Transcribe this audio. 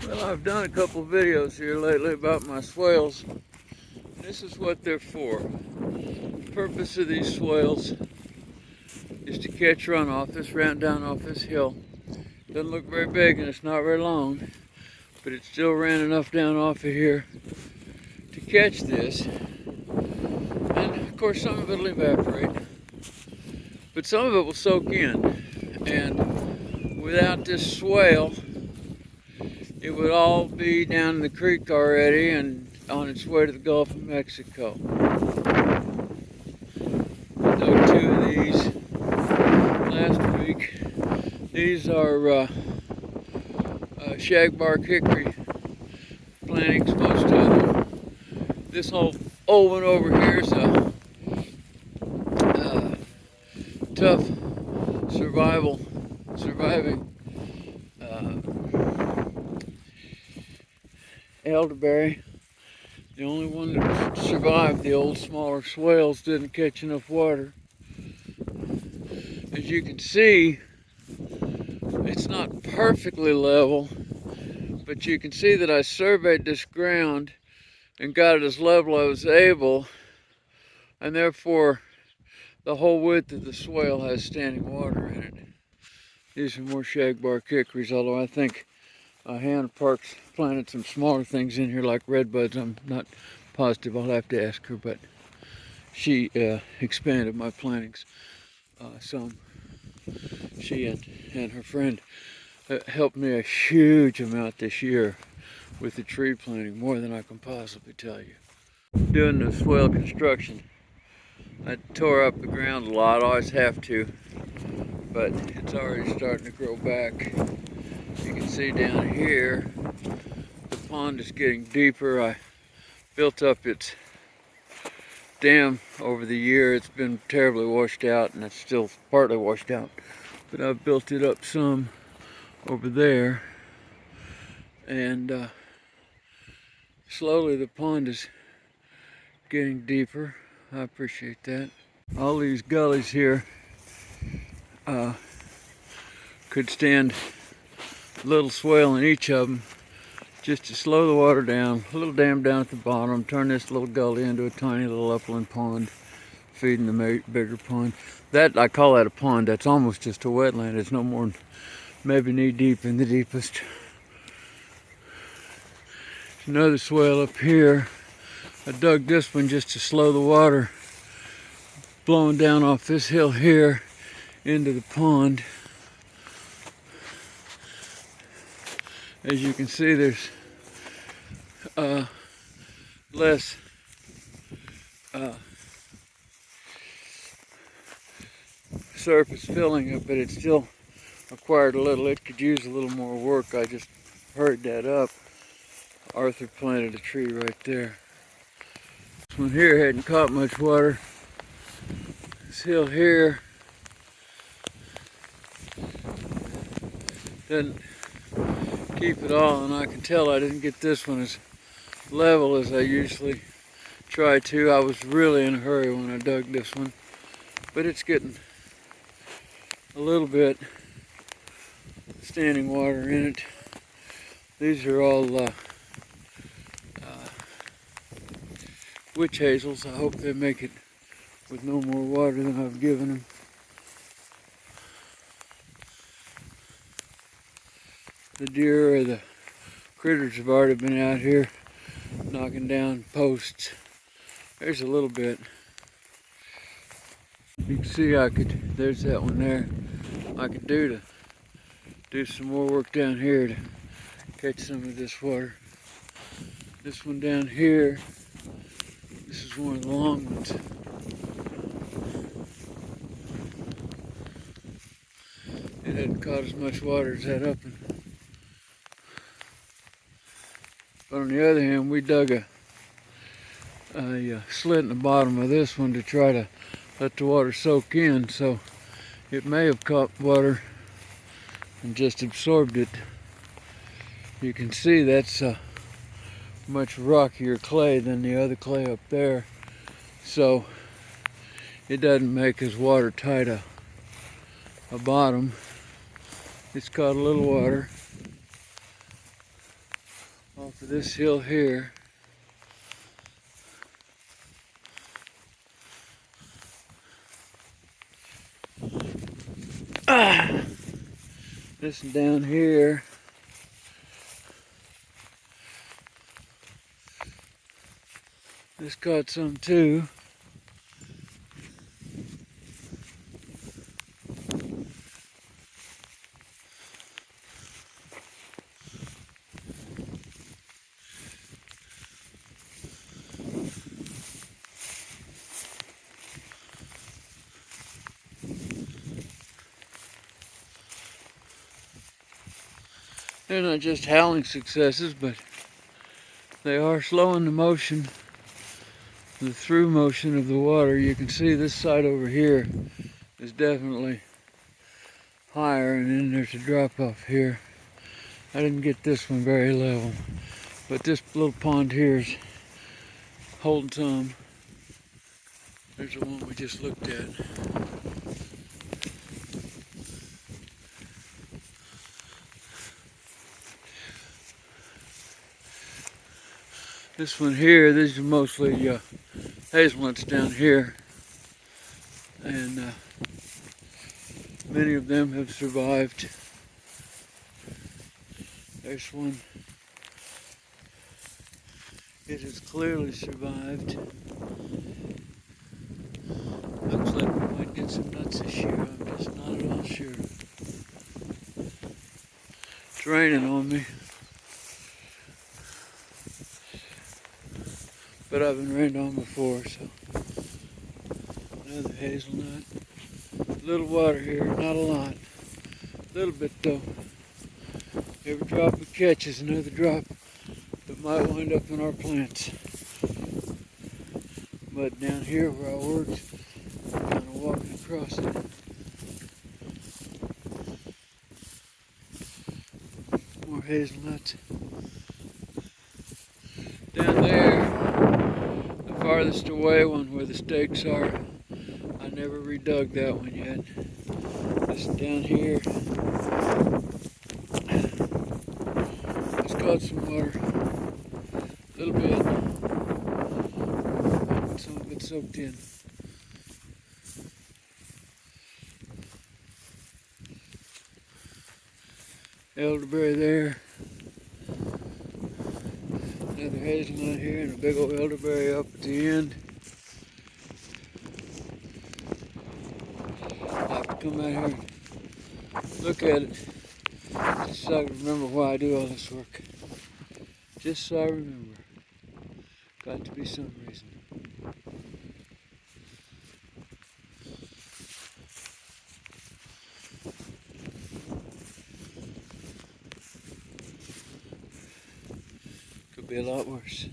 Well, I've done a couple of videos here lately about my swales. This is what they're for. The purpose of these swales is to catch runoff. This ran down off this hill. Doesn't look very big and it's not very long, but it still ran enough down off of here to catch this. And of course some of it will evaporate, but some of it will soak in. And without this swale, it would all be down in the creek already and on its way to the Gulf of Mexico. I dug two of these last week. These are shagbark hickory plantings, most of them. This whole old one over here is a tough surviving elderberry. The only one that survived. The old smaller swales didn't catch enough water. As you can see, it's not perfectly level, but you can see that I surveyed this ground and got it as level as I was able, and therefore the whole width of the swale has standing water in it. These are more shagbark hickories, although I think Hannah Parks planted some smaller things in here like redbuds. I'm not positive, I'll have to ask her, but she expanded my plantings some. She and her friend helped me a huge amount this year with the tree planting, more than I can possibly tell you. Doing the swale construction, I tore up the ground a lot, I always have to, but it's already starting to grow back. You can see down here, the pond is getting deeper. I built up its dam over the year. It's been terribly washed out, and it's still partly washed out, but I've built it up some over there, and slowly the pond is getting deeper. I appreciate that. All these gullies here could stand a little swale in each of them, just to slow the water down. A little dam down at the bottom, turn this little gully into a tiny little upland pond, feeding the bigger pond. That, I call that a pond. That's almost just a wetland. It's no more than maybe knee deep in the deepest. Another swale up here. I dug this one just to slow the water blowing down off this hill here into the pond. As you can see, there's less surface filling it, but it still acquired a little. It could use a little more work. I just hurried that up. Arthur planted a tree right there. This one here hadn't caught much water. This hill here doesn't keep it all, and I can tell I didn't get this one as level as I usually try to. I was really in a hurry when I dug this one, but it's getting a little bit standing water in it. These are all witch hazels. I hope they make it with no more water than I've given them. The deer or the critters have already been out here knocking down posts. There's a little bit. You can see there's that one there. I could do some more work down here to catch some of this water. This one down here, this is one of the long ones. It hadn't caught as much water as that up one. But on the other hand, we dug a slit in the bottom of this one to try to let the water soak in, so it may have caught water and just absorbed it. You can see that's much rockier clay than the other clay up there, so it doesn't make as watertight a bottom. It's caught a little water. off of this hill here. This one down here. This caught some too. They're not just howling successes, but they are slowing the motion, the through motion of the water. You can see this side over here is definitely higher, and then there's a drop off here. I didn't get this one very level, but this little pond here is holding some. There's the one we just looked at. This one here, these are mostly hazelnuts down here, and many of them have survived. There's one. It has clearly survived. Looks like we might get some nuts this year. I'm just not at all sure. It's raining on me. But I've been rained on before, so. Another hazelnut. A little water here, not a lot. A little bit though. Every drop we catch is another drop that might wind up in our plants. But down here where I work, I'm kind of walking across it. More hazelnuts. Down there, the farthest away one where the stakes are, I never redug that one yet. This down here, it's got some water, a little bit, some of it soaked in. Elderberry there, another hazelnut here, and a big old elderberry up at the end. I have to come out here and look at it, just so I can remember why I do all this work. Just so I remember. Got to be some reason. Could be a lot worse.